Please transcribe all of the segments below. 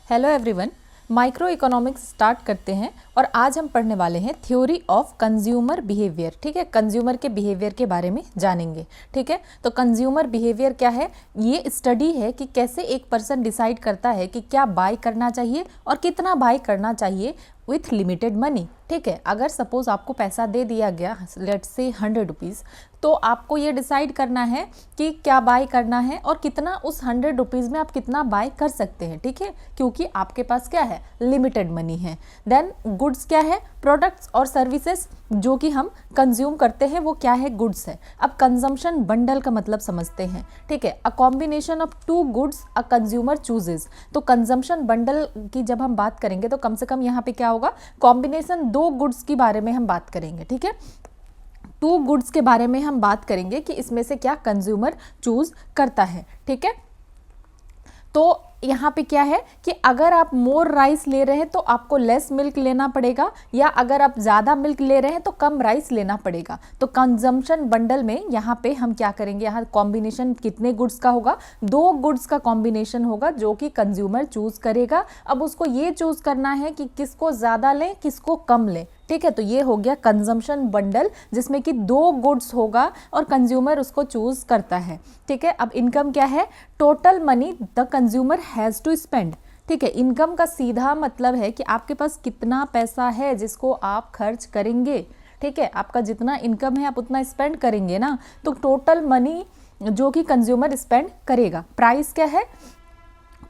Hello everyone, micro economics start करते हैं और आज हम पढ़ने वाले हैं थ्योरी ऑफ कंज्यूमर बिहेवियर। ठीक है, कंज्यूमर के बिहेवियर के बारे में जानेंगे। ठीक है, तो कंज्यूमर बिहेवियर क्या है? ये स्टडी है कि कैसे एक पर्सन डिसाइड करता है कि क्या बाय करना चाहिए और कितना बाय करना चाहिए विथ लिमिटेड मनी। ठीक है, अगर सपोज आपको पैसा दे दिया गया लेट्स से 100 रुपीज़, तो आपको ये डिसाइड करना है कि क्या बाय करना है और कितना उस 100 रुपीज़ में आप कितना बाय कर सकते हैं। ठीक है, क्योंकि आपके पास क्या है, लिमिटेड मनी है। देन गुड्स क्या है, प्रोडक्ट्स और सर्विसेज जो कि हम कंज्यूम करते हैं वो क्या है, गुड्स है। अब कंजम्पशन बंडल का मतलब समझते हैं। ठीक है, a combination of two goods a consumer chooses. तो कंजम्पशन बंडल की जब हम बात करेंगे तो कम से कम यहाँ पे क्या होगा, कॉम्बिनेशन दो गुड्स के बारे में हम बात करेंगे। ठीक है, टू गुड्स के बारे में हम बात करेंगे कि इसमें से क्या कंज्यूमर चूज करता है। ठीक है, तो यहाँ पे क्या है कि अगर आप मोर राइस ले रहे हैं तो आपको लेस मिल्क लेना पड़ेगा, या अगर आप ज़्यादा मिल्क ले रहे हैं तो कम राइस लेना पड़ेगा। तो कंजम्पशन बंडल में यहाँ पे हम क्या करेंगे, यहाँ कॉम्बिनेशन कितने गुड्स का होगा, दो गुड्स का कॉम्बिनेशन होगा जो कि कंज्यूमर चूज करेगा। अब उसको ये चूज करना है कि किसको ज़्यादा लें किसको कम लें। ठीक है, तो ये हो गया कंजम्पशन बंडल जिसमें कि दो गुड्स होगा और कंज्यूमर उसको चूज करता है। ठीक है, अब इनकम क्या है, total money the consumer has to spend. ठीक है, इनकम का सीधा मतलब है कि आपके पास कितना पैसा है जिसको आप खर्च करेंगे। ठीक है, आपका जितना इनकम है आप उतना स्पेंड करेंगे ना, तो टोटल मनी जो कि कंज्यूमर स्पेंड करेगा। प्राइस क्या है,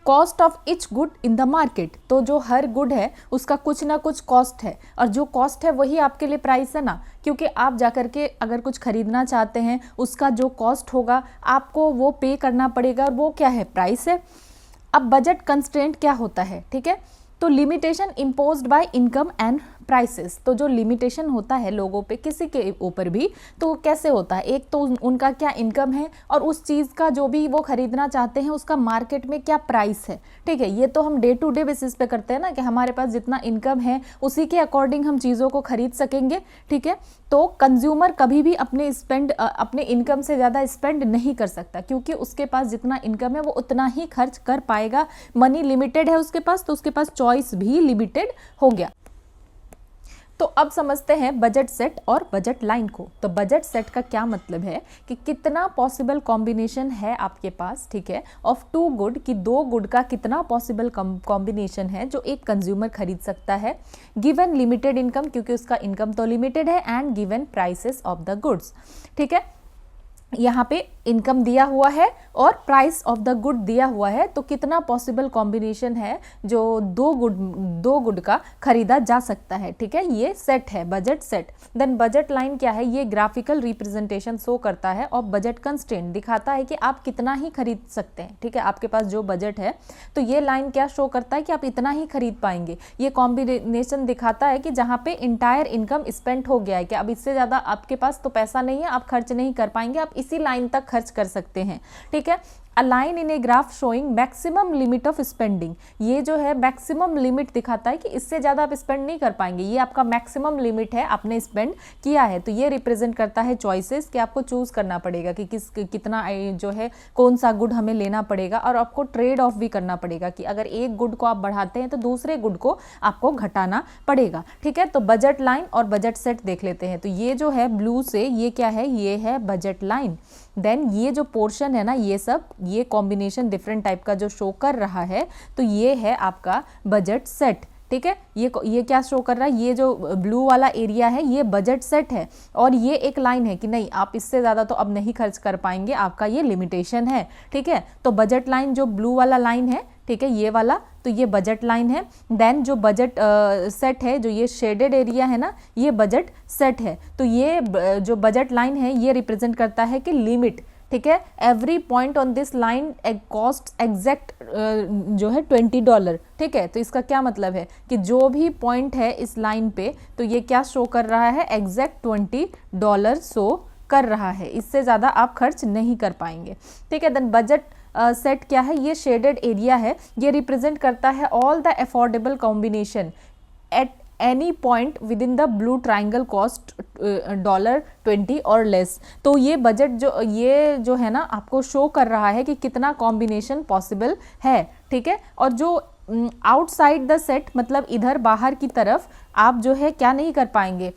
cost of each good in the market. तो जो हर गुड है उसका कुछ ना कुछ कॉस्ट है, और जो कॉस्ट है वही आपके लिए प्राइस है ना, क्योंकि आप जाकर के अगर कुछ खरीदना चाहते हैं उसका जो कॉस्ट होगा आपको वो पे करना पड़ेगा, और वो क्या है, प्राइस है। अब बजट कंस्ट्रेंट क्या होता है, ठीक है, तो limitation imposed by income and prices. तो जो लिमिटेशन होता है लोगों पे किसी के ऊपर भी, तो कैसे होता है, एक तो उनका क्या इनकम है और उस चीज़ का जो भी वो खरीदना चाहते हैं उसका मार्केट में क्या प्राइस है। ठीक है, ये तो हम डे टू डे बेसिस पे करते हैं ना कि हमारे पास जितना इनकम है उसी के अकॉर्डिंग हम चीज़ों को खरीद सकेंगे। ठीक है, तो कंज्यूमर कभी भी अपने इनकम से ज़्यादा स्पेंड नहीं कर सकता, क्योंकि उसके पास जितना इनकम है वो उतना ही खर्च कर पाएगा। मनी लिमिटेड है उसके पास, तो उसके पास चॉइस भी लिमिटेड हो गया। तो अब समझते हैं बजट सेट और बजट लाइन को। तो बजट सेट का क्या मतलब है कि कितना पॉसिबल कॉम्बिनेशन है आपके पास, ठीक है, ऑफ टू गुड, कि दो गुड का कितना पॉसिबल कॉम्बिनेशन है जो एक कंज्यूमर खरीद सकता है, गिवन लिमिटेड इनकम क्योंकि उसका इनकम तो लिमिटेड है, and given prices of the goods. ठीक है, यहाँ पे इनकम दिया हुआ है और प्राइस ऑफ द गुड दिया हुआ है, तो कितना पॉसिबल कॉम्बिनेशन है जो दो गुड का खरीदा जा सकता है। ठीक है, ये सेट है budget set. Then budget line क्या है, ये ग्राफिकल रिप्रेजेंटेशन शो करता है और बजट कंस्ट्रेंट दिखाता है कि आप कितना ही खरीद सकते हैं। ठीक है, आपके पास जो बजट है, तो ये लाइन क्या शो करता है कि आप इतना ही खरीद पाएंगे। ये कॉम्बिनेशन दिखाता है कि जहाँ पे इंटायर इनकम स्पेंड हो गया है, कि अब इससे ज़्यादा आपके पास तो पैसा नहीं है, आप खर्च नहीं कर पाएंगे, आप इसी लाइन तक खर्च कर सकते हैं। ठीक है, a line in a graph showing maximum limit of spending. ये जो है मैक्सिमम लिमिट दिखाता है कि इससे ज़्यादा आप स्पेंड नहीं कर पाएंगे, ये आपका मैक्सिमम लिमिट है, आपने स्पेंड किया है। तो ये रिप्रेजेंट करता है चॉइसेस, कि आपको चूज करना पड़ेगा कि कितना जो है कौन सा गुड हमें लेना पड़ेगा, और आपको ट्रेड ऑफ भी करना पड़ेगा कि अगर एक गुड को आप बढ़ाते हैं तो दूसरे गुड को आपको घटाना पड़ेगा। ठीक है, तो बजट लाइन और बजट सेट देख लेते हैं। तो ये जो है ब्लू से, ये क्या है, ये है बजट लाइन। देन ये जो पोर्शन है ना, ये कॉम्बिनेशन डिफरेंट टाइप का जो शो कर रहा है, तो ये है आपका बजट सेट। ठीक है, ये क्या शो कर रहा है, ये जो ब्लू वाला एरिया है ये बजट सेट है, और ये एक लाइन है कि नहीं आप इससे ज़्यादा तो अब नहीं खर्च कर पाएंगे, आपका ये लिमिटेशन है। ठीक है, तो बजट लाइन जो ब्लू वाला लाइन है, ठीक है, ये वाला, तो ये बजट लाइन है। देन जो बजट सेट है, जो ये शेडेड एरिया है ना, ये बजट सेट है। तो ये जो बजट लाइन है ये रिप्रेजेंट करता है कि लिमिट। ठीक है, every point on this line cost exact जो है $20। ठीक है, तो इसका क्या मतलब है कि जो भी पॉइंट है इस लाइन पे, तो ये क्या शो कर रहा है, एग्जैक्ट $20 शो कर रहा है, इससे ज़्यादा आप खर्च नहीं कर पाएंगे। ठीक है, देन बजट सेट क्या है, ये शेडेड एरिया है, ये रिप्रेजेंट करता है all the affordable combination eight any point with in the blue triangle cost $20 और लेस। तो ये बजट ये जो है ना आपको शो कर रहा है कि कितना कॉम्बिनेशन पॉसिबल है। ठीक है, और जो आउटसाइड द सेट मतलब इधर बाहर की तरफ आप जो है क्या नहीं कर पाएंगे,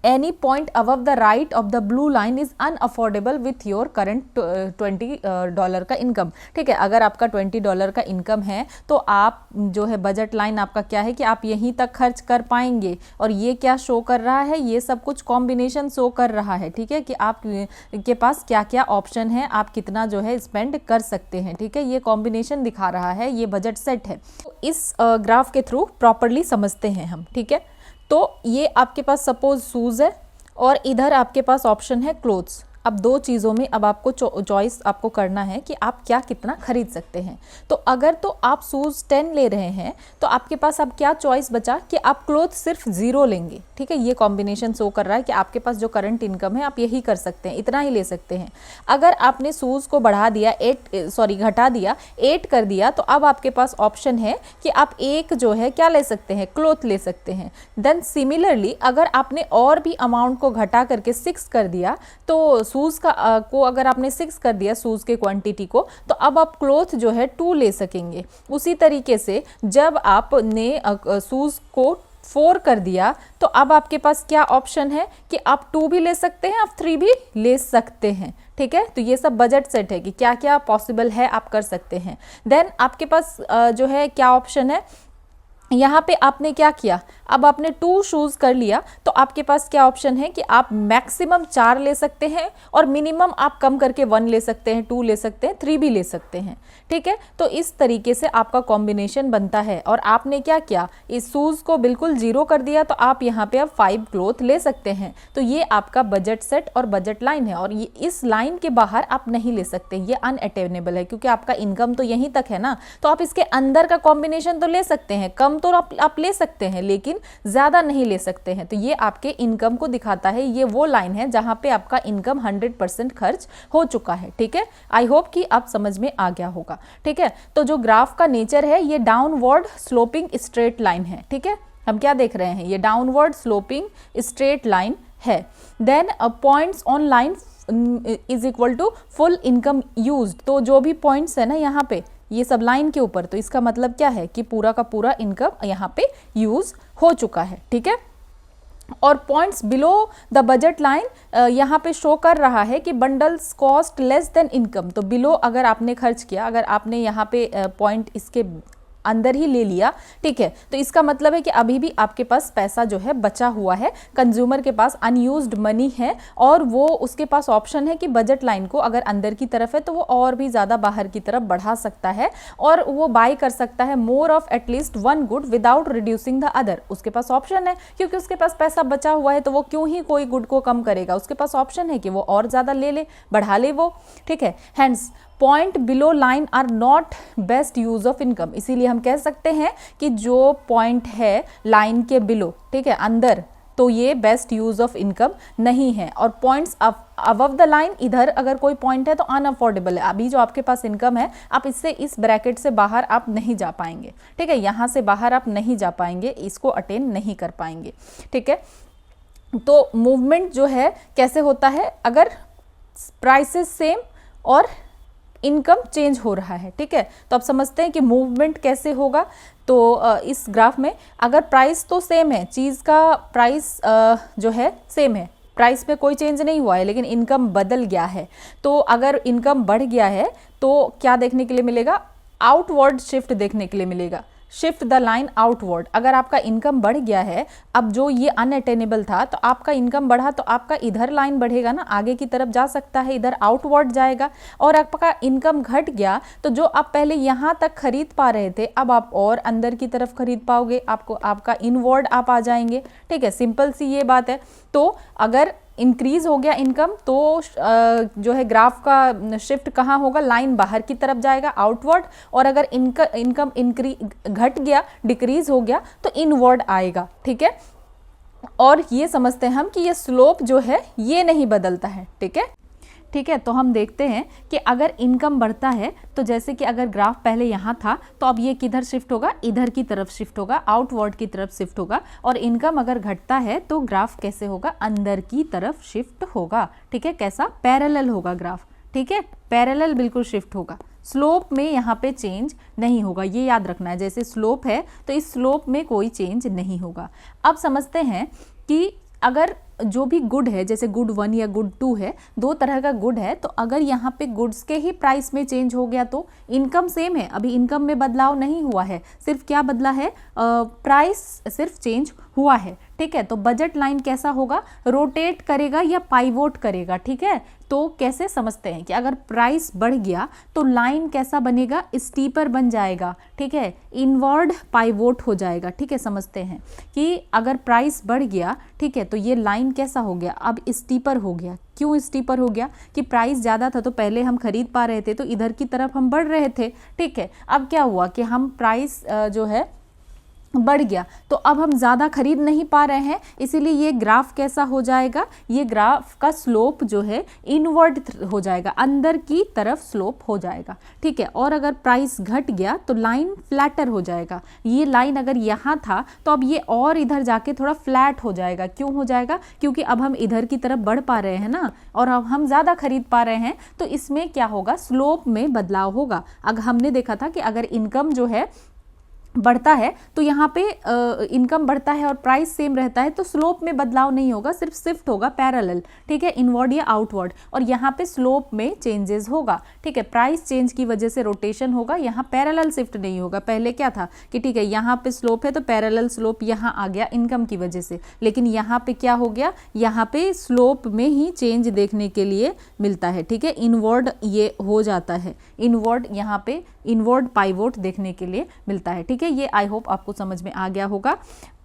any point above the right of the blue line is unaffordable with your current $20 का इनकम। ठीक है, अगर आपका $20 का इनकम है तो आप जो है बजट लाइन आपका क्या है कि आप यहीं तक खर्च कर पाएंगे। और ये क्या शो कर रहा है, ये सब कुछ कॉम्बिनेशन शो कर रहा है। ठीक है, कि आप के पास क्या क्या ऑप्शन है, आप कितना जो है स्पेंड कर सकते हैं। ठीक है, ये कॉम्बिनेशन दिखा रहा है, ये बजट सेट है। तो इस ग्राफ के थ्रू प्रॉपरली समझते हैं हम। ठीक है, तो ये आपके पास सपोज शूज़ है और इधर आपके पास ऑप्शन है क्लोथ्स। अब दो चीज़ों में अब आपको चॉइस आपको करना है कि आप क्या कितना खरीद सकते हैं। तो अगर तो आप शूज़ 10 ले रहे हैं तो आपके पास अब क्या चॉइस बचा कि आप क्लोथ सिर्फ 0 लेंगे। ठीक है, ये कॉम्बिनेशन शो कर रहा है कि आपके पास जो करंट इनकम है आप यही कर सकते हैं, इतना ही ले सकते हैं। अगर आपने शूज़ को बढ़ा दिया घटा दिया 8 कर दिया तो अब आपके पास ऑप्शन है कि आप एक जो है क्या ले सकते हैं, क्लोथ ले सकते हैं। देन सिमिलरली अगर आपने और भी अमाउंट को घटा करके 6 कर दिया तो शूज़ को अगर आपने 6 कर दिया शूज़ के क्वांटिटी को, तो अब आप क्लोथ जो है 2 ले सकेंगे। उसी तरीके से जब आपने शूज़ को 4 कर दिया तो अब आपके पास क्या ऑप्शन है कि आप 2 भी ले सकते हैं, आप 3 भी ले सकते हैं। ठीक है, तो ये सब बजट सेट है कि क्या क्या पॉसिबल है आप कर सकते हैं। देन आपके पास जो है क्या ऑप्शन है, यहाँ पे आपने क्या किया, अब आपने 2 शूज़ कर लिया तो आपके पास क्या ऑप्शन है कि आप मैक्सिमम 4 ले सकते हैं और मिनिमम आप कम करके 1 ले सकते हैं, 2 ले सकते हैं, 3 भी ले सकते हैं। ठीक है, तो इस तरीके से आपका कॉम्बिनेशन बनता है। और आपने क्या किया, इस शूज़ को बिल्कुल 0 कर दिया तो आप यहाँ पे अब 5 क्लोथ ले सकते हैं। तो ये आपका बजट सेट और बजट लाइन है और ये इस लाइन के बाहर आप नहीं ले सकते, ये अनअटेनेबल है क्योंकि आपका इनकम तो यहीं तक है ना। तो आप इसके अंदर का कॉम्बिनेशन तो ले सकते हैं, कम तो आप ले सकते हैं लेकिन ज़्यादा नहीं ले सकते हैं। तो ये आपके इनकम को दिखाता है, ये वो लाइन है जहाँ पे आपका इनकम 100% खर्च हो चुका है। ठीक है, आई होप कि आप समझ में आ गया होगा। ठीक है, तो जो ग्राफ का नेचर है ये डाउनवर्ड स्लोपिंग स्ट्रेट लाइन है। ठीक है, हम क्या देख रहे हैं, ये डाउनवर्ड स्लोपिंग स्ट्रेट लाइन है। Then points on line is equal to full income used. तो जो भी पॉइंट्स है ना यहाँ पे ये सब लाइन के ऊपर, तो इसका मतलब क्या है कि पूरा का पूरा इनकम यहाँ पे यूज हो चुका है। ठीक है, और points below the budget line यहाँ पे शो कर रहा है कि bundles cost less than income. तो बिलो अगर आपने खर्च किया, अगर आपने यहाँ पे पॉइंट इसके अंदर ही ले लिया, ठीक है, तो इसका मतलब है कि अभी भी आपके पास पैसा जो है बचा हुआ है, कंज्यूमर के पास अनयूज्ड मनी है और वो उसके पास ऑप्शन है कि बजट लाइन को अगर अंदर की तरफ है तो वो और भी ज़्यादा बाहर की तरफ बढ़ा सकता है और वो बाय कर सकता है more of at least 1 good without reducing the other. उसके पास ऑप्शन है क्योंकि उसके पास पैसा बचा हुआ है तो वो क्यों ही कोई गुड को कम करेगा, उसके पास ऑप्शन है कि वो और ज़्यादा ले ले, बढ़ा ले वो। ठीक है, hence point below line are not best use of income. इसीलिए हम कह सकते हैं कि जो पॉइंट है लाइन के बिलो, ठीक है, अंदर, तो ये बेस्ट यूज ऑफ इनकम नहीं है। और पॉइंट्स अबव द लाइन, इधर अगर कोई पॉइंट है तो अनअफोर्डेबल है। अभी जो आपके पास इनकम है आप इससे, इस ब्रैकेट से बाहर आप नहीं जा पाएंगे। ठीक है, यहाँ से बाहर आप नहीं जा पाएंगे, इसको अटेन नहीं कर पाएंगे। ठीक है, तो मूवमेंट जो है कैसे होता है, अगर प्राइसेस सेम और इनकम चेंज हो रहा है। ठीक है, तो आप समझते हैं कि मूवमेंट कैसे होगा। तो इस ग्राफ में अगर प्राइस तो सेम है, चीज़ का प्राइस जो है सेम है, प्राइस में कोई चेंज नहीं हुआ है, लेकिन इनकम बदल गया है। तो अगर इनकम बढ़ गया है तो क्या देखने के लिए मिलेगा, आउटवर्ड शिफ्ट देखने के लिए मिलेगा, शिफ्ट द लाइन आउटवर्ड। अगर आपका इनकम बढ़ गया है, अब जो ये अनअटेनेबल था तो आपका इनकम बढ़ा तो आपका इधर लाइन बढ़ेगा ना, आगे की तरफ जा सकता है, इधर आउटवर्ड जाएगा। और आपका इनकम घट गया तो जो आप पहले यहाँ तक खरीद पा रहे थे अब आप और अंदर की तरफ खरीद पाओगे, आपको आपका इनवर्ड आप आ जाएंगे। ठीक है, सिंपल सी ये बात है। तो अगर इंक्रीज हो गया इनकम तो जो है ग्राफ का शिफ्ट कहाँ होगा, लाइन बाहर की तरफ जाएगा, आउटवर्ड। और अगर इनकम घट गया, डिक्रीज हो गया तो इनवर्ड आएगा। ठीक है, और ये समझते हैं हम कि ये स्लोप जो है ये नहीं बदलता है। ठीक है, ठीक है, तो हम देखते हैं कि अगर इनकम बढ़ता है तो जैसे कि अगर ग्राफ पहले यहाँ था तो अब ये किधर शिफ्ट होगा, इधर की तरफ शिफ्ट होगा, आउटवर्ड की तरफ शिफ्ट होगा। और इनकम अगर घटता है तो ग्राफ कैसे होगा, अंदर की तरफ शिफ्ट होगा। ठीक है, कैसा, पैरेलल होगा ग्राफ। ठीक है, पैरेलल बिल्कुल शिफ्ट होगा। स्लोप में यहाँ पे चेंज नहीं होगा, ये याद रखना है। जैसे स्लोप है तो इस स्लोप में कोई चेंज नहीं होगा। अब समझते हैं कि अगर जो भी गुड है, जैसे गुड 1 या गुड 2 है, दो तरह का गुड है, तो अगर यहाँ पे गुड्स के ही प्राइस में चेंज हो गया तो इनकम सेम है, अभी इनकम में बदलाव नहीं हुआ है, सिर्फ क्या बदला है, प्राइस सिर्फ चेंज हुआ है। ठीक है, तो बजट लाइन कैसा होगा, रोटेट करेगा या पाइवोट करेगा। ठीक है, तो कैसे समझते हैं कि अगर प्राइस बढ़ गया तो लाइन कैसा बनेगा, स्टीपर बन जाएगा। ठीक है, इनवर्ड पाइवोट हो जाएगा। ठीक है, समझते हैं कि अगर प्राइस बढ़ गया, ठीक है, तो ये लाइन कैसा हो गया, अब स्टीपर हो गया। क्यों स्टीपर हो गया, कि प्राइस ज़्यादा था तो पहले हम खरीद पा रहे थे तो इधर की तरफ हम बढ़ रहे थे। ठीक है, अब क्या हुआ कि हम प्राइस जो है बढ़ गया तो अब हम ज़्यादा खरीद नहीं पा रहे हैं, इसीलिए ये ग्राफ कैसा हो जाएगा, ये ग्राफ का स्लोप जो है इनवर्ड हो जाएगा, अंदर की तरफ स्लोप हो जाएगा। ठीक है, और अगर प्राइस घट गया तो लाइन फ्लैटर हो जाएगा। ये लाइन अगर यहाँ था तो अब ये और इधर जाके थोड़ा फ्लैट हो जाएगा। क्यों हो जाएगा, क्योंकि अब हम इधर की तरफ बढ़ पा रहे हैं ना, और अब हम ज़्यादा खरीद पा रहे हैं, तो इसमें क्या होगा, स्लोप में बदलाव होगा। अगर हमने देखा था कि अगर इनकम जो है बढ़ता है तो यहाँ पे इनकम बढ़ता है और प्राइस सेम रहता है तो स्लोप में बदलाव नहीं होगा, सिर्फ शिफ्ट होगा पैरेलल। ठीक है, इनवर्ड या आउटवर्ड, और यहाँ पे स्लोप में चेंजेस होगा। ठीक है, प्राइस चेंज की वजह से रोटेशन होगा, यहाँ पैरेलल शिफ्ट नहीं होगा। पहले क्या था कि ठीक है यहाँ पे स्लोप है तो पैरेलल स्लोप यहाँ आ गया इनकम की वजह से, लेकिन यहाँ पे क्या हो गया, यहाँ पे स्लोप में ही चेंज देखने के लिए मिलता है। ठीक है, इनवर्ड ये हो जाता है, इनवर्ड यहाँ पे इनवर्ड पाइवोट देखने के लिए मिलता है। ठीक है, ये आई होप आपको समझ में आ गया होगा।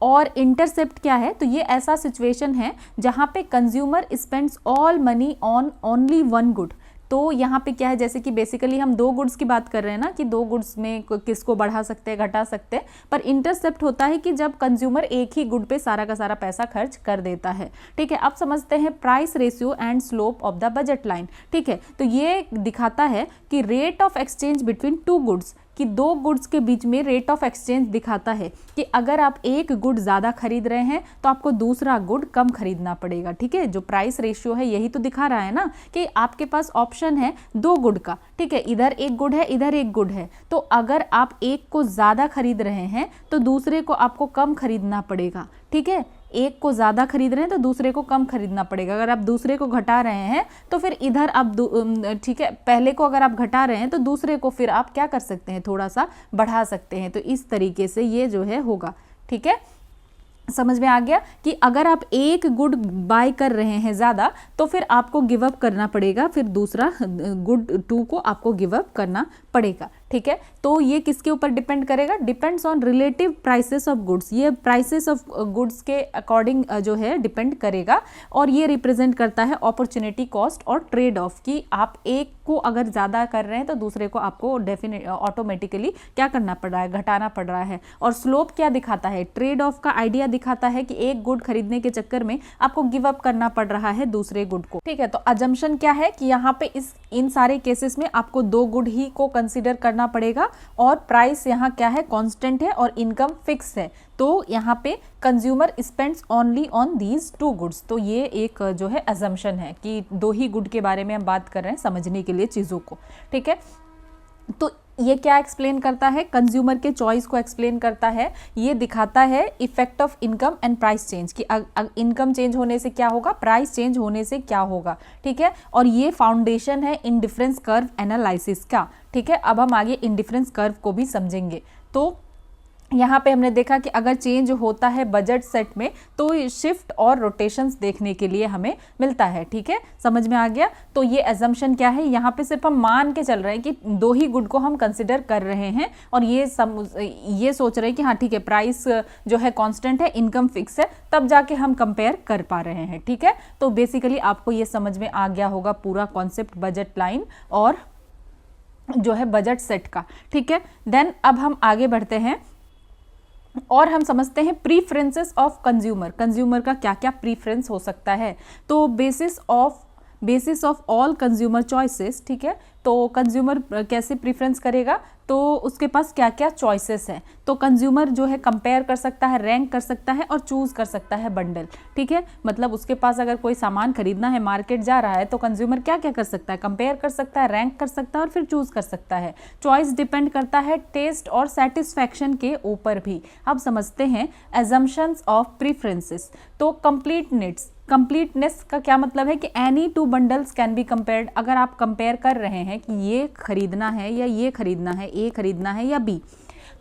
और इंटरसेप्ट क्या है, तो ये ऐसा सिचुएशन है जहां पे consumer spends all money on only one good. तो यहाँ पे क्या है, जैसे कि बेसिकली हम दो गुड्स की बात कर रहे हैं ना, कि दो गुड्स में किसको बढ़ा सकते हैं, घटा सकते हैं, पर इंटरसेप्ट होता है कि जब कंज्यूमर एक ही गुड पे सारा का सारा पैसा खर्च कर देता है। ठीक है, अब समझते हैं price ratio and slope of the budget line. ठीक है, तो ये दिखाता है कि rate of exchange between two goods, कि दो गुड्स के बीच में रेट ऑफ एक्सचेंज दिखाता है कि अगर आप एक गुड ज़्यादा खरीद रहे हैं तो आपको दूसरा गुड कम खरीदना पड़ेगा। ठीक है, जो प्राइस रेशियो है यही तो दिखा रहा है ना, कि आपके पास ऑप्शन है दो गुड का। ठीक है, इधर एक गुड है, इधर एक गुड है, तो अगर आप एक को ज़्यादा खरीद रहे हैं तो दूसरे को आपको कम खरीदना पड़ेगा। ठीक है, एक को ज़्यादा खरीद रहे हैं तो दूसरे को कम खरीदना पड़ेगा। अगर आप दूसरे को घटा रहे हैं तो फिर इधर आप ठीक है, पहले को अगर आप घटा रहे हैं तो दूसरे को फिर आप क्या कर सकते हैं, थोड़ा सा बढ़ा सकते हैं। तो इस तरीके से ये जो है होगा। ठीक है, समझ में आ गया कि अगर आप एक गुड बाय कर रहे हैं ज़्यादा तो फिर आपको गिव अप करना पड़ेगा, फिर दूसरा गुड 2 को आपको गिव अप करना पड़ेगा। ठीक है, तो ये किसके ऊपर डिपेंड करेगा, depends on relative prices of goods. ये प्राइसेस ऑफ गुड्स के अकॉर्डिंग जो है डिपेंड करेगा, और ये रिप्रेजेंट करता है अपॉर्चुनिटी कॉस्ट और ट्रेड ऑफ, कि आप एक को अगर ज़्यादा कर रहे हैं तो दूसरे को आपको डेफिनेट ऑटोमेटिकली क्या करना पड़ रहा है, घटाना पड़ रहा है। और स्लोप क्या दिखाता है, ट्रेड ऑफ का आइडिया दिखाता है कि एक गुड खरीदने के चक्कर में आपको गिव अप करना पड़ रहा है दूसरे गुड को। ठीक है, तो अजम्पशन क्या है कि यहाँ पे इन सारे केसेस में आपको दो गुड ही को कंसीडर करना पड़ेगा, और प्राइस यहाँ क्या है, कांस्टेंट है, और इनकम फिक्स है। तो यहाँ पे consumer spends only on these two goods. तो ये एक जो है अजम्पशन है कि दो ही गुड के बारे में हम बात कर रहे हैं समझने के लिए चीज़ों को। ठीक है, तो ये क्या एक्सप्लेन करता है, कंज्यूमर के चॉइस को एक्सप्लेन करता है। ये दिखाता है effect of income and price change, कि इनकम चेंज होने से क्या होगा, प्राइस चेंज होने से क्या होगा। ठीक है, और ये फाउंडेशन है इंडिफरेंस कर्व एनालिसिस का। ठीक है, अब हम आगे इंडिफरेंस कर्व को भी समझेंगे। तो यहाँ पे हमने देखा कि अगर चेंज होता है बजट सेट में तो शिफ्ट और रोटेशंस देखने के लिए हमें मिलता है। ठीक है, समझ में आ गया। तो ये एजम्पशन क्या है, यहाँ पे सिर्फ हम मान के चल रहे हैं कि दो ही गुड को हम कंसिडर कर रहे हैं, और ये सोच रहे हैं कि हाँ ठीक है, प्राइस जो है कांस्टेंट है, इनकम फिक्स है, तब जाके हम कंपेयर कर पा रहे हैं। ठीक है, तो बेसिकली आपको ये समझ में आ गया होगा पूरा कॉन्सेप्ट बजट लाइन और जो है बजट सेट का। ठीक है, देन अब हम आगे बढ़ते हैं और हम समझते हैं प्रीफरेंसेस ऑफ कंज्यूमर। कंज्यूमर का क्या क्या प्रीफरेंस हो सकता है। तो basis of basis of all consumer choices, ठीक है। तो कंज्यूमर कैसे प्रीफरेंस करेगा, तो उसके पास क्या क्या चॉइसेस हैं। तो कंज्यूमर जो है कंपेयर कर सकता है, रैंक कर सकता है और चूज कर सकता है बंडल, ठीक है। मतलब उसके पास अगर कोई सामान खरीदना है, मार्केट जा रहा है, तो कंज्यूमर क्या क्या कर सकता है, कंपेयर कर सकता है, रैंक कर सकता है और फिर चूज कर सकता है। चॉइस डिपेंड करता है टेस्ट और सेटिस्फैक्शन के ऊपर भी। अब समझते हैं एजम्पशंस ऑफ प्रीफरेंसेस। तो कंप्लीट नीड्स, कंप्लीटनेस का क्या मतलब है कि any two bundles can be compared. अगर आप कंपेयर कर रहे हैं कि ये खरीदना है या ये खरीदना है, ए खरीदना है या बी,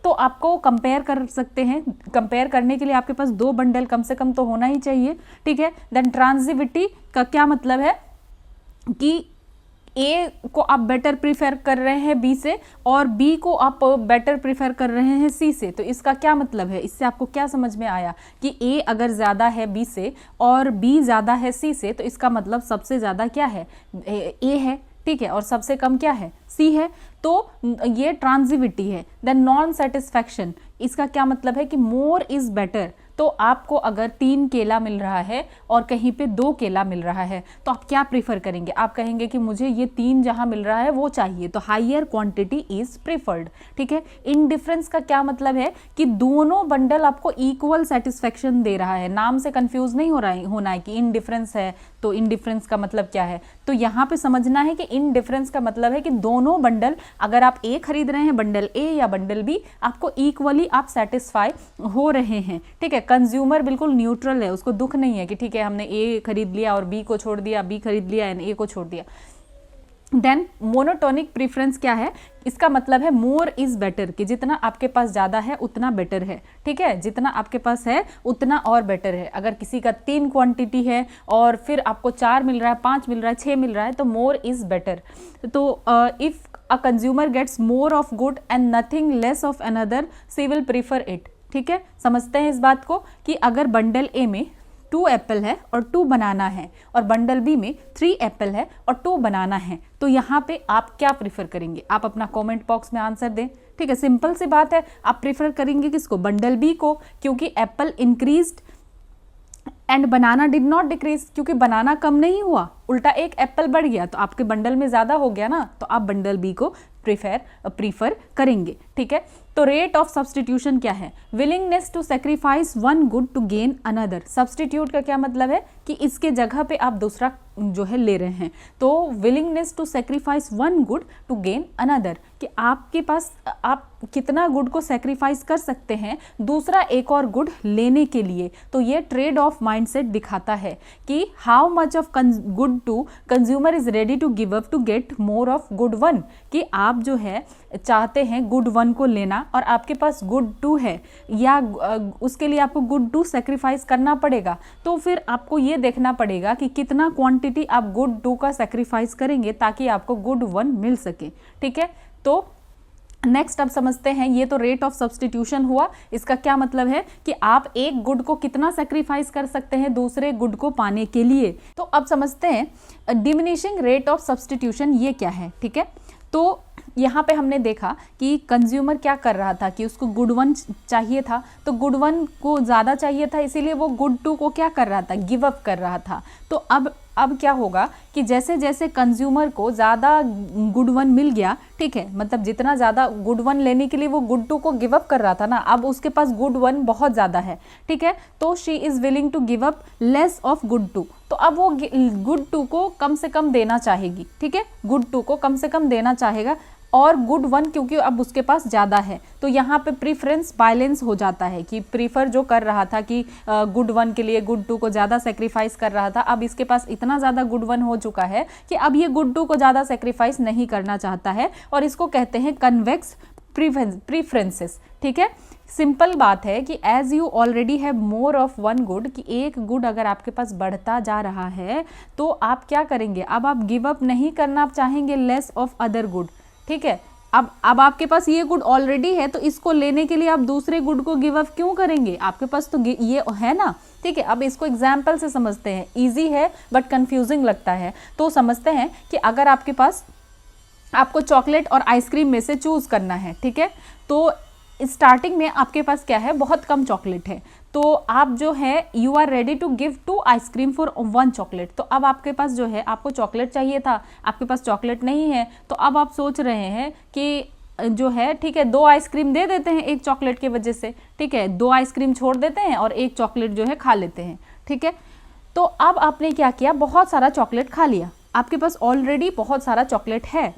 तो आपको कंपेयर कर सकते हैं। कंपेयर करने के लिए आपके पास 2 बंडल कम से कम तो होना ही चाहिए, ठीक है। देन ट्रांजिटिविटी का क्या मतलब है कि ए को आप बेटर प्रीफर कर रहे हैं बी से और बी को आप बेटर प्रीफर कर रहे हैं सी से। तो इसका क्या मतलब है, इससे आपको क्या समझ में आया कि ए अगर ज़्यादा है बी से और बी ज़्यादा है सी से, तो इसका मतलब सबसे ज़्यादा क्या है, ए है, ठीक है, और सबसे कम क्या है, सी है। तो ये ट्रांजिटिविटी है। देन नॉन सेटिस्फैक्शन, इसका क्या मतलब है कि मोर इज बेटर। तो आपको अगर 3 केला मिल रहा है और कहीं पे 2 केला मिल रहा है, तो आप क्या प्रीफर करेंगे, आप कहेंगे कि मुझे ये 3 जहां मिल रहा है वो चाहिए, तो हायर क्वांटिटी इज प्रीफर्ड, ठीक है। इनडिफरेंस का क्या मतलब है कि दोनों बंडल आपको इक्वल सेटिस्फेक्शन दे रहा है। नाम से कंफ्यूज नहीं होना है कि इनडिफरेंस है, तो इनडिफरेंस का मतलब क्या है। तो यहाँ पे समझना है कि इनडिफरेंस का मतलब है कि दोनों बंडल, अगर आप ए खरीद रहे हैं, बंडल ए या बंडल बी, आपको इक्वली आप सेटिस्फाई हो रहे हैं, ठीक है। कंज्यूमर बिल्कुल न्यूट्रल है, उसको दुख नहीं है कि ठीक है हमने ए खरीद लिया और बी को छोड़ दिया, बी खरीद लिया एंड ए को छोड़ दिया। देन मोनोटोनिक प्रीफरेंस क्या है, इसका मतलब है मोर इज बेटर, कि जितना आपके पास ज़्यादा है उतना बेटर है, ठीक है। जितना आपके पास है उतना और बेटर है। अगर किसी का 3 क्वांटिटी है और फिर आपको 4 मिल रहा है, 5 मिल रहा है, 6 मिल रहा है, तो मोर इज बेटर। तो if a consumer gets more of good and nothing less of another, she will prefer it, ठीक है। समझते हैं इस बात को कि अगर बंडल ए में 2 एप्पल है और 2 बनाना है और बंडल बी में 3 एप्पल है और 2 बनाना है, तो यहाँ पे आप क्या प्रीफर करेंगे, आप अपना कमेंट बॉक्स में आंसर दें, ठीक है। सिंपल सी बात है, आप प्रीफर करेंगे किसको, बंडल बी को, क्योंकि Apple increased and banana did not decrease, क्योंकि बनाना कम नहीं हुआ, उल्टा एक एप्पल बढ़ गया, तो आपके बंडल में ज़्यादा हो गया ना, तो आप बंडल बी को प्रीफर करेंगे, ठीक है। तो रेट ऑफ सब्सटीट्यूशन क्या है, willingness to sacrifice one good to gain another. Substitute का क्या मतलब है कि इसके जगह पे आप दूसरा जो है ले रहे हैं। तो willingness to sacrifice one good to gain another, कि आपके पास आप कितना गुड को सेक्रीफाइस कर सकते हैं दूसरा एक और गुड लेने के लिए। तो ये ट्रेड ऑफ माइंडसेट दिखाता है कि how much of good two consumer is ready to give up to get more of good one, कि आप जो है चाहते हैं गुड वन को लेना और आपके पास गुड टू है, या उसके लिए आपको गुड टू सेक्रीफाइस करना पड़ेगा। तो फिर आपको ये देखना पड़ेगा कि कितना क्वांटिटी आप गुड टू का सेक्रीफाइस करेंगे ताकि आपको गुड वन मिल सके, ठीक है। तो नेक्स्ट अब समझते हैं, ये तो रेट ऑफ सब्सटीट्यूशन हुआ। इसका क्या मतलब है कि आप एक गुड को कितना सेक्रीफाइस कर सकते हैं दूसरे गुड को पाने के लिए। तो अब समझते हैं डिमिनिशिंग रेट ऑफ सब्सटीट्यूशन ये क्या है, ठीक है। तो यहाँ पे हमने देखा कि कंज्यूमर क्या कर रहा था कि उसको गुड वन चाहिए था, तो गुड वन को ज़्यादा चाहिए था, इसीलिए वो गुड टू को क्या कर रहा था, गिव अप कर रहा था। तो अब क्या होगा कि जैसे जैसे कंज्यूमर को ज़्यादा गुड वन मिल गया, ठीक है, मतलब जितना ज़्यादा गुड वन लेने के लिए वो गुड टू को गिव अप कर रहा था ना, अब उसके पास गुड वन बहुत ज़्यादा है, ठीक है। तो she is willing to give up less of good two, तो अब वो गुड टू को कम से कम देना चाहेगी, ठीक है, गुड टू को कम से कम देना चाहेगा और गुड वन क्योंकि अब उसके पास ज़्यादा है। तो यहाँ पे प्रीफरेंस बैलेंस हो जाता है कि प्रीफर जो कर रहा था कि गुड वन के लिए गुड टू को ज़्यादा सेक्रीफाइस कर रहा था, अब इसके पास इतना ज़्यादा गुड वन हो चुका है कि अब ये गुड टू को ज़्यादा सेक्रीफाइस नहीं करना चाहता है, और इसको कहते हैं कन्वेक्स प्रीफरेंसेस, ठीक है। सिंपल बात है कि as you already have more of one good, कि एक गुड अगर आपके पास बढ़ता जा रहा है तो आप क्या करेंगे, अब आप गिव अप नहीं करना आप चाहेंगे लेस ऑफ अदर गुड, ठीक है। अब आपके पास ये गुड ऑलरेडी है, तो इसको लेने के लिए आप दूसरे गुड को गिव अप क्यों करेंगे, आपके पास तो ये है ना, ठीक है। अब इसको एग्जाम्पल से समझते हैं, इजी है बट कंफ्यूजिंग लगता है। तो समझते हैं कि अगर आपके पास आपको चॉकलेट और आइसक्रीम में से चूज करना है, ठीक है, तो स्टार्टिंग में आपके पास क्या है, बहुत कम चॉकलेट है, तो आप जो है you are ready to give 2 ice cream for 1 chocolate. तो अब आपके पास जो है, आपको चॉकलेट चाहिए था, आपके पास चॉकलेट नहीं है, तो अब आप सोच रहे हैं कि जो है ठीक है 2 आइसक्रीम दे देते हैं 1 चॉकलेट की वजह से, ठीक है 2 आइसक्रीम छोड़ देते हैं और 1 चॉकलेट जो है खा लेते हैं, ठीक है। तो अब आपने क्या किया, बहुत सारा चॉकलेट खा लिया, आपके पास ऑलरेडी बहुत सारा चॉकलेट है,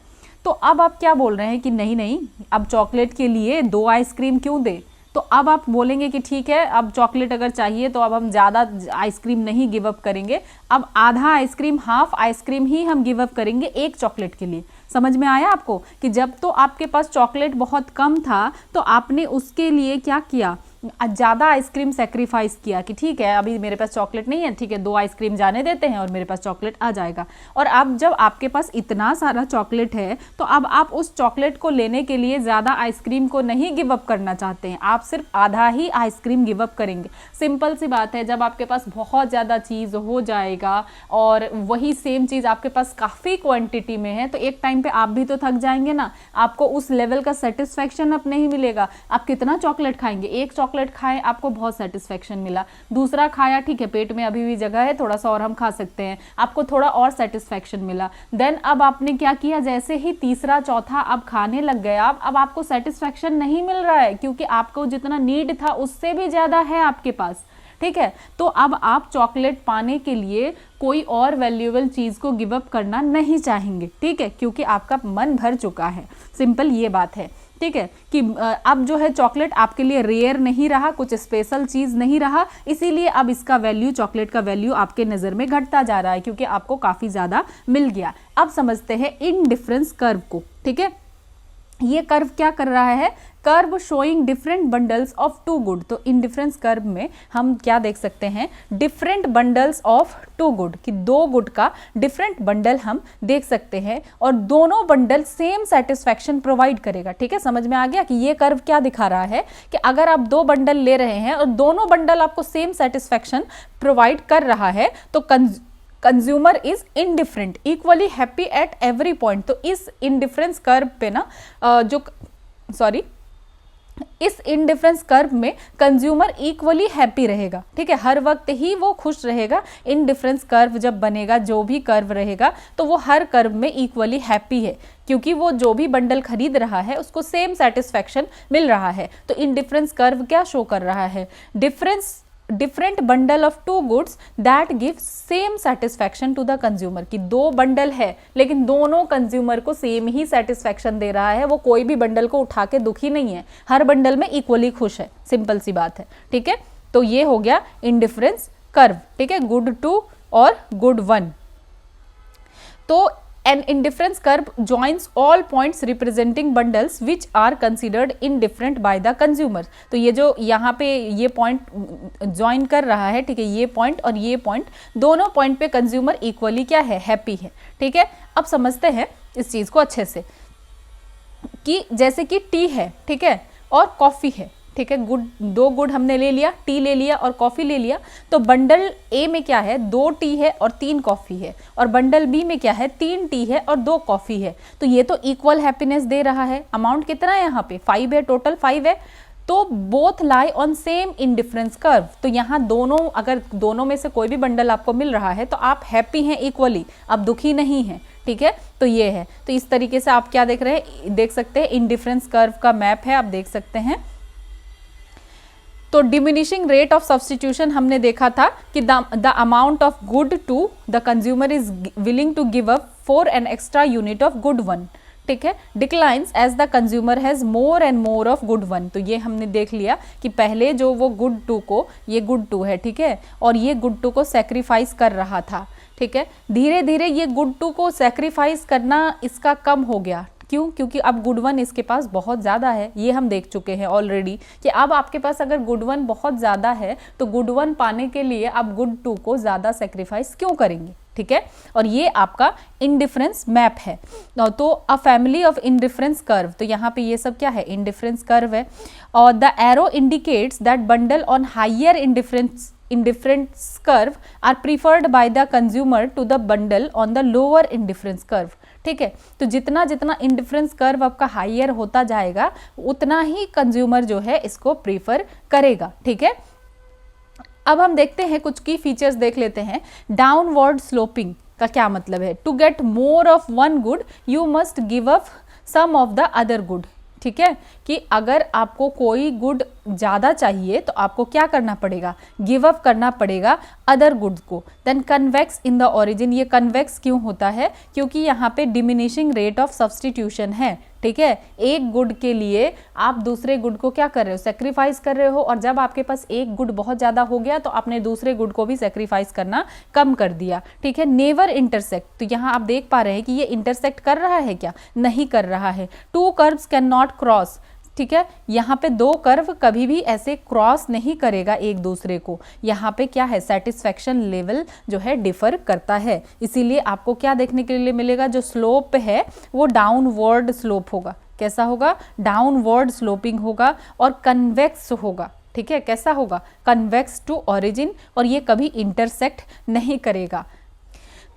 तो अब आप क्या बोल रहे हैं कि नहीं नहीं, अब चॉकलेट के लिए 2 आइसक्रीम क्यों दे। तो अब आप बोलेंगे कि ठीक है, अब चॉकलेट अगर चाहिए तो अब हम ज़्यादा आइसक्रीम नहीं गिव अप करेंगे, अब आधा आइसक्रीम, हाफ आइसक्रीम ही हम गिव अप करेंगे 1 चॉकलेट के लिए। समझ में आया आपको कि जब तो आपके पास चॉकलेट बहुत कम था तो आपने उसके लिए क्या किया, ज़्यादा आइसक्रीम सेक्रीफाइस किया कि ठीक है अभी मेरे पास चॉकलेट नहीं है, ठीक है 2 आइसक्रीम जाने देते हैं और मेरे पास चॉकलेट आ जाएगा। और अब जब आपके पास इतना सारा चॉकलेट है तो अब आप उस चॉकलेट को लेने के लिए ज़्यादा आइसक्रीम को नहीं गिव अप करना चाहते हैं, आप सिर्फ आधा ही आइसक्रीम गिव अप करेंगे। सिंपल सी बात है, जब आपके पास बहुत ज़्यादा चीज़ हो जाएगा और वही सेम चीज़ आपके पास काफ़ी क्वांटिटी में है, तो एक टाइम पे आप भी तो थक जाएंगे ना, आपको उस लेवल का सेटिस्फैक्शन अब नहीं मिलेगा। आप कितना चॉकलेट खाएंगे, 1 चॉकलेट खाए आपको बहुत सेटिस्फैक्शन मिला, दूसरा खाया ठीक है पेट में अभी भी जगह है, थोड़ा सा और हम खा सकते हैं, आपको थोड़ा और सेटिस्फैक्शन मिला। देन अब आपने क्या किया, जैसे ही तीसरा चौथा अब खाने लग गया, अब आपको सेटिस्फैक्शन नहीं मिल रहा है क्योंकि आपको जितना नीड था उससे भी ज़्यादा है आपके पास, ठीक है। तो अब आप चॉकलेट पाने के लिए कोई और वैल्यूएबल चीज़ को गिव अप करना नहीं चाहेंगे, ठीक है, क्योंकि आपका मन भर चुका है। सिंपल ये बात है, ठीक है, कि अब जो है चॉकलेट आपके लिए रेयर नहीं रहा, कुछ स्पेशल चीज़ नहीं रहा, इसीलिए अब इसका वैल्यू, चॉकलेट का वैल्यू आपके नज़र में घटता जा रहा है क्योंकि आपको काफ़ी ज़्यादा मिल गया। अब समझते हैं इंडिफरेंस कर्व को, ठीक है। ये कर्व क्या कर रहा है, curve showing different bundles of 2 good. तो इंडिफरेंस कर्व में हम क्या देख सकते हैं, डिफरेंट बंडल्स ऑफ 2 गुड, कि 2 गुड का डिफरेंट बंडल हम देख सकते हैं और दोनों बंडल सेम सेटिस्फैक्शन प्रोवाइड करेगा, ठीक है। समझ में आ गया कि ये कर्व क्या दिखा रहा है कि अगर आप 2 बंडल ले रहे हैं और दोनों बंडल आपको सेम सेटिस्फैक्शन प्रोवाइड कर रहा है तो consumer is indifferent equally happy at every point. तो इस इंडिफरेंस कर्व पे ना इस इंडिफरेंस कर्व में कंज्यूमर इक्वली हैप्पी रहेगा, ठीक है, हर वक्त ही वो खुश रहेगा। इंडिफरेंस कर्व जब बनेगा, जो भी कर्व रहेगा तो वो हर कर्व में इक्वली हैप्पी है क्योंकि वो जो भी बंडल खरीद रहा है उसको सेम सेटिस्फैक्शन मिल रहा है। तो इंडिफरेंस कर्व क्या शो कर रहा है, different bundle of 2 goods that give same satisfaction to the consumer, कि 2 बंडल है लेकिन दोनों कंज्यूमर को सेम ही सेटिस्फैक्शन दे रहा है, वो कोई भी बंडल को उठा के दुखी नहीं है, हर बंडल में इक्वली खुश है। सिंपल सी बात है, ठीक है। तो ये हो गया इंडिफरेंस कर्व, ठीक है, गुड 2 और गुड 1। तो an indifference curve joins all points representing bundles which are considered indifferent by the consumer। तो ये जो यहाँ पे ये पॉइंट ज्वाइन कर रहा है, ठीक है, ये पॉइंट और ये पॉइंट, दोनों पॉइंट पे कंज्यूमर इक्वली क्या है, हैप्पी है, ठीक है। अब समझते हैं इस चीज़ को अच्छे से कि जैसे कि टी है, ठीक है, और कॉफ़ी है, ठीक है, गुड 2 गुड हमने ले लिया, टी ले लिया और कॉफ़ी ले लिया। तो बंडल ए में क्या है, 2 टी है और 3 कॉफ़ी है, और बंडल बी में क्या है, 3 टी है और 2 कॉफ़ी है। तो ये तो इक्वल हैप्पीनेस दे रहा है। अमाउंट कितना है यहाँ पे, 5 है, टोटल 5 है। तो both lie on same indifference curve. तो यहाँ दोनों, अगर दोनों में से कोई भी बंडल आपको मिल रहा है तो आप हैप्पी हैं इक्वली, आप दुखी नहीं हैं, ठीक है। तो ये है, तो इस तरीके से आप क्या देख रहे हैं, देख सकते हैं इंडिफरेंस कर्व का मैप है, आप देख सकते हैं। तो डिमिनिशिंग रेट ऑफ सब्सटीट्यूशन हमने देखा था कि the amount of good 2 the consumer is willing to give up for an extra unit of good 1, ठीक है, declines as the consumer has more and more of good 1। तो ये हमने देख लिया कि पहले जो वो गुड 2 को, ये गुड 2 है, ठीक है, और ये गुड 2 को सेक्रीफाइस कर रहा था, ठीक है, धीरे धीरे ये गुड 2 को सेक्रीफाइस करना इसका कम हो गया। क्यों, क्योंकि अब गुड 1 इसके पास बहुत ज़्यादा है, ये हम देख चुके हैं ऑलरेडी कि अब आपके पास अगर गुड 1 बहुत ज़्यादा है तो गुड 1 पाने के लिए आप गुड 2 को ज़्यादा सेक्रीफाइस क्यों करेंगे, ठीक है। और ये आपका इंडिफरेंस मैप है। तो a family of indifference curve, तो यहाँ पे ये सब क्या है, इंडिफरेंस कर्व है। और the arrow indicates that bundle on higher indifference curve are preferred by the consumer to the bundle on the lower indifference curve, ठीक है। तो जितना जितना इंडिफरेंस कर्व आपका हायर होता जाएगा उतना ही कंज्यूमर जो है इसको प्रीफर करेगा, ठीक है। अब हम देखते हैं कुछ की फीचर्स देख लेते हैं। डाउनवर्ड स्लोपिंग का क्या मतलब है? To get more of one good you must give up some of the other good, ठीक है। कि अगर आपको कोई गुड ज़्यादा चाहिए तो आपको क्या करना पड़ेगा? गिव अप करना पड़ेगा अदर गुड्स को। Then convex in the origin, ये कन्वेक्स क्यों होता है? क्योंकि यहाँ पे डिमिनिशिंग रेट ऑफ सब्सटीट्यूशन है, ठीक है। एक गुड के लिए आप दूसरे गुड को क्या कर रहे हो? सेक्रीफाइस कर रहे हो, और जब आपके पास एक गुड बहुत ज़्यादा हो गया तो आपने दूसरे गुड को भी सेक्रीफाइस करना कम कर दिया, ठीक है। नेवर इंटरसेक्ट, तो यहाँ आप देख पा रहे हैं कि ये इंटरसेक्ट कर रहा है क्या? नहीं कर रहा है। To curves can not cross, ठीक है। यहाँ पे दो कर्व कभी भी ऐसे क्रॉस नहीं करेगा एक दूसरे को। यहाँ पे क्या है? सेटिस्फैक्शन लेवल जो है डिफर करता है, इसीलिए आपको क्या देखने के लिए मिलेगा? जो स्लोप है वो डाउनवर्ड स्लोप होगा। कैसा होगा? डाउनवर्ड स्लोपिंग होगा और कन्वेक्स होगा, ठीक है। कैसा होगा? कन्वेक्स टू ओरिजिन, और ये कभी इंटरसेक्ट नहीं करेगा।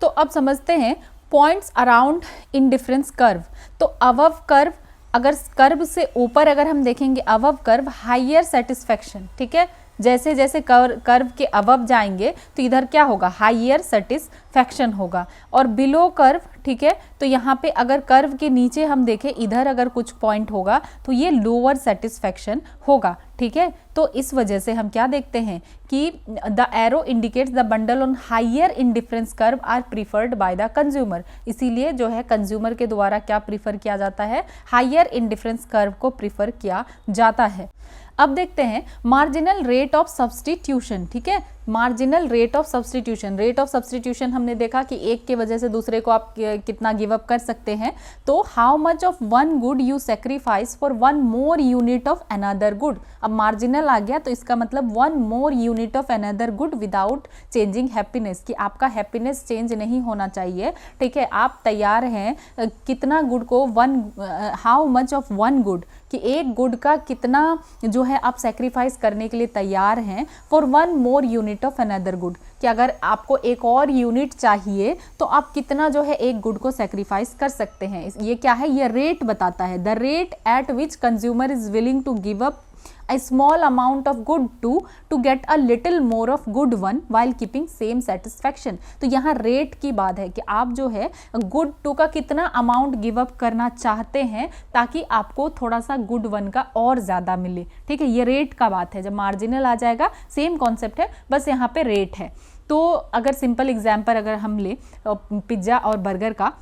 तो अब समझते हैं पॉइंट्स अराउंड इंडिफरेंस कर्व। तो अबव कर्व, अगर कर्व से ऊपर अगर हम देखेंगे अबव कर्व हायर सेटिस्फैक्शन, ठीक है। जैसे जैसे कर्व के अबव जाएंगे तो इधर क्या होगा? हायर सेटिस्फैक्शन होगा। और बिलो कर्व, ठीक है, तो यहाँ पे अगर कर्व के नीचे हम देखें इधर अगर कुछ पॉइंट होगा तो ये लोअर सेटिस्फैक्शन होगा, ठीक है। तो इस वजह से हम क्या देखते हैं कि the arrow indicates the bundle on higher indifference curve are preferred by the consumer. इसीलिए जो है कंज्यूमर के द्वारा क्या प्रीफर किया जाता है? हायर इंडिफरेंस कर्व को प्रीफर किया जाता है। अब देखते हैं मार्जिनल रेट ऑफ सब्सटीट्यूशन, ठीक है। Marginal rate of substitution, rate of substitution हमने देखा कि एक के वजह से दूसरे को आप कितना गिव अप कर सकते हैं। तो how much of one good you sacrifice for one more unit of another good. अब मार्जिनल आ गया तो इसका मतलब one more unit of another good without changing happiness, कि आपका हैप्पीनेस चेंज नहीं होना चाहिए, ठीक है। आप तैयार हैं कितना गुड को how much of one good, कि एक गुड का कितना जो है आप सेक्रीफाइस करने के लिए तैयार हैं for one more unit of another good, कि अगर आपको एक और यूनिट चाहिए तो आप कितना जो है एक गुड को सेक्रीफाइस कर सकते हैं। ये क्या है? ये रेट बताता है। The rate at which consumer is willing to give up a small amount of good to get a little more of good one while keeping same satisfaction। तो यहाँ रेट की बात है कि आप जो है गुड टू का कितना अमाउंट गिव अप करना चाहते हैं ताकि आपको थोड़ा सा गुड वन का और ज़्यादा मिले, ठीक है। ये रेट का बात है। जब मार्जिनल आ जाएगा सेम कॉन्सेप्ट है, बस यहाँ पे रेट है। तो अगर सिंपल एग्जाम्पल अगर हम ले पिज्ज़ा और बर्गर का,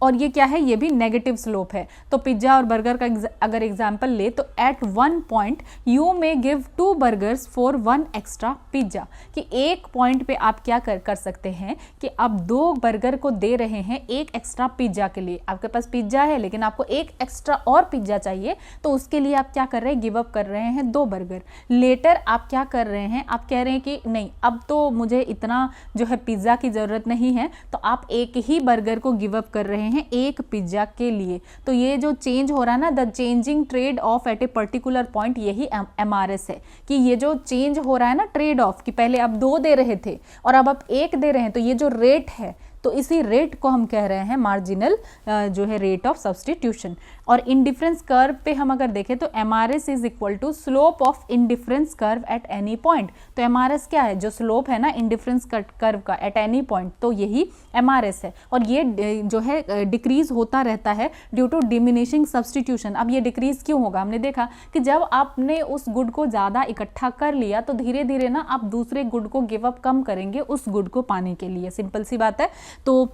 और ये क्या है? ये भी नेगेटिव स्लोप है। तो पिज्जा और बर्गर का अगर एग्जाम्पल ले तो at one point you may give 2 burgers for 1 extra pizza, कि एक पॉइंट पे आप क्या कर सकते हैं कि आप 2 बर्गर को दे रहे हैं एक एक्स्ट्रा पिज्जा के लिए। आपके पास पिज्जा है लेकिन आपको एक एक्स्ट्रा और पिज्जा चाहिए, तो उसके लिए आप क्या कर रहे हैं? गिव अप कर रहे हैं 2 बर्गर। लेटर आप क्या कर रहे हैं? आप कह रहे हैं कि नहीं, अब तो मुझे इतना जो है पिज्जा की ज़रूरत नहीं है, तो आप एक ही बर्गर को गिव अप कर रहे हैं एक पिज्जा के लिए। तो ये जो चेंज हो रहा है ना, the changing trade off at a particular point, यही MRS है। कि ये जो चेंज हो रहा है ना ट्रेड ऑफ, कि पहले आप 2 दे रहे थे और अब आप 1 दे रहे हैं, तो ये जो रेट है तो इसी रेट को हम कह रहे हैं मार्जिनल जो है रेट ऑफ सब्सटीट्यूशन। और इंडिफरेंस कर्व पे हम अगर देखें तो MRS is equal to slope of indifference curve at any point. तो MRS क्या है? जो स्लोप है ना इंडिफरेंस कर्व का एट एनी पॉइंट, तो यही MRS है। और ये जो है डिक्रीज होता रहता है ड्यू टू डिमिनिशिंग सब्सटीट्यूशन। अब ये डिक्रीज क्यों होगा? हमने देखा कि जब आपने उस गुड को ज़्यादा इकट्ठा कर लिया तो धीरे धीरे ना आप दूसरे गुड को गिव अप कम करेंगे उस गुड को पाने के लिए। सिंपल सी बात है। तो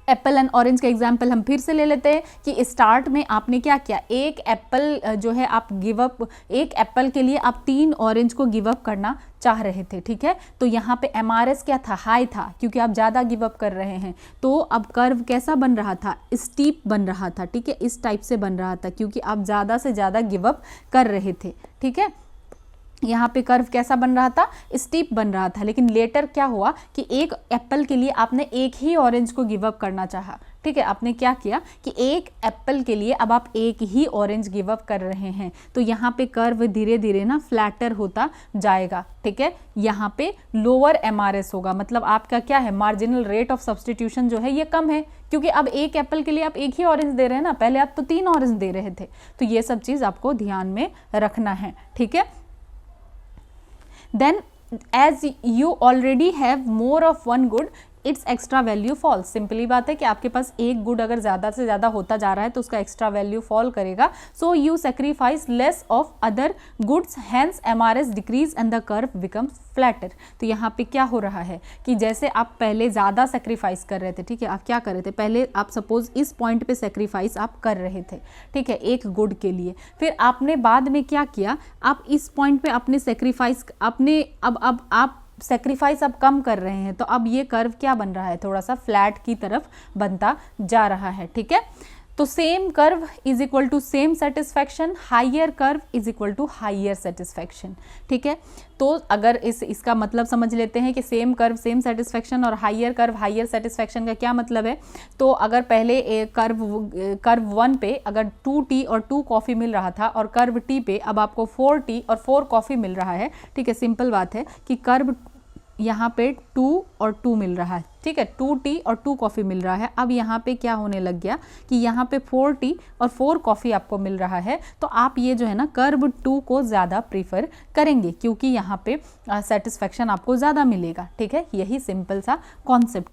एप्पल एंड ऑरेंज का एग्जाम्पल हम फिर से ले लेते हैं कि स्टार्ट में आपने क्या किया? एक एप्पल जो है आप गिव अप, एक एप्पल के लिए आप 3 ऑरेंज को गिव अप करना चाह रहे थे, ठीक है। तो यहाँ पे MRS क्या था? हाई था, क्योंकि आप ज़्यादा गिव अप कर रहे हैं। तो अब कर्व कैसा बन रहा था? स्टीप बन रहा था, ठीक है। इस टाइप से बन रहा था क्योंकि आप ज़्यादा से ज़्यादा गिव अप कर रहे थे, ठीक है। यहाँ पे कर्व कैसा बन रहा था, स्टीप बन रहा था, लेकिन लेटर क्या हुआ कि एक एप्पल के लिए आपने एक ही ऑरेंज को गिव अप करना चाहा, ठीक है। आपने क्या किया कि एक एप्पल के लिए अब आप एक ही ऑरेंज गिव अप कर रहे हैं, तो यहाँ पे कर्व धीरे धीरे ना फ्लैटर होता जाएगा, ठीक है। यहाँ पे लोअर MRS होगा, मतलब आपका क्या है, मार्जिनल रेट ऑफ सब्सटीट्यूशन जो है ये कम है, क्योंकि अब एक एप्पल के लिए आप एक ही ऑरेंज दे रहे हैं ना, पहले आप तो 3 ऑरेंज दे रहे थे। तो ये सब चीज़ आपको ध्यान में रखना है, ठीक है। Then as you already have more of one good, it's extra value fall. Simply बात है कि आपके पास एक गुड अगर ज़्यादा से ज़्यादा होता जा रहा है तो उसका एक्स्ट्रा वैल्यू फॉल करेगा। So you sacrifice less of other goods, hence MRS decrease and the curve becomes flatter. तो यहाँ पे क्या हो रहा है कि जैसे आप पहले ज़्यादा सेक्रीफाइस कर रहे थे, ठीक है, आप क्या कर रहे थे, पहले आप सपोज इस पॉइंट पे सेक्रीफाइस आप कर रहे थे, ठीक है, एक गुड के लिए, फिर आपने बाद में क्या किया, आप इस पॉइंट पे अपने सेक्रीफाइस अपने अब आप सेक्रीफाइस अब कम कर रहे हैं, तो अब ये कर्व क्या बन रहा है, थोड़ा सा फ्लैट की तरफ बनता जा रहा है, ठीक है। तो same curve is equal to same satisfaction, higher curve is equal to higher satisfaction, ठीक है। तो अगर इसका मतलब समझ लेते हैं कि सेम कर्व सेम सेटिस्फैक्शन और हाइयर कर्व हाइयर सेटिस्फैक्शन का क्या मतलब है। तो अगर पहले कर्व 1 पे अगर 2 टी और 2 कॉफ़ी मिल रहा था और कर्व टी पे अब आपको 4 टी और 4 कॉफ़ी मिल रहा है, ठीक है। सिंपल बात है कि कर्व यहाँ पे 2 और 2 मिल रहा है, ठीक है, 2 टी और 2 कॉफ़ी मिल रहा है। अब यहाँ पे क्या होने लग गया कि यहाँ पे 4 टी और 4 कॉफ़ी आपको मिल रहा है, तो आप ये जो है ना कर्व 2 को ज़्यादा प्रीफर करेंगे, क्योंकि यहाँ पे सेटिस्फैक्शन आपको ज़्यादा मिलेगा, ठीक है। यही सिंपल सा कॉन्सेप्ट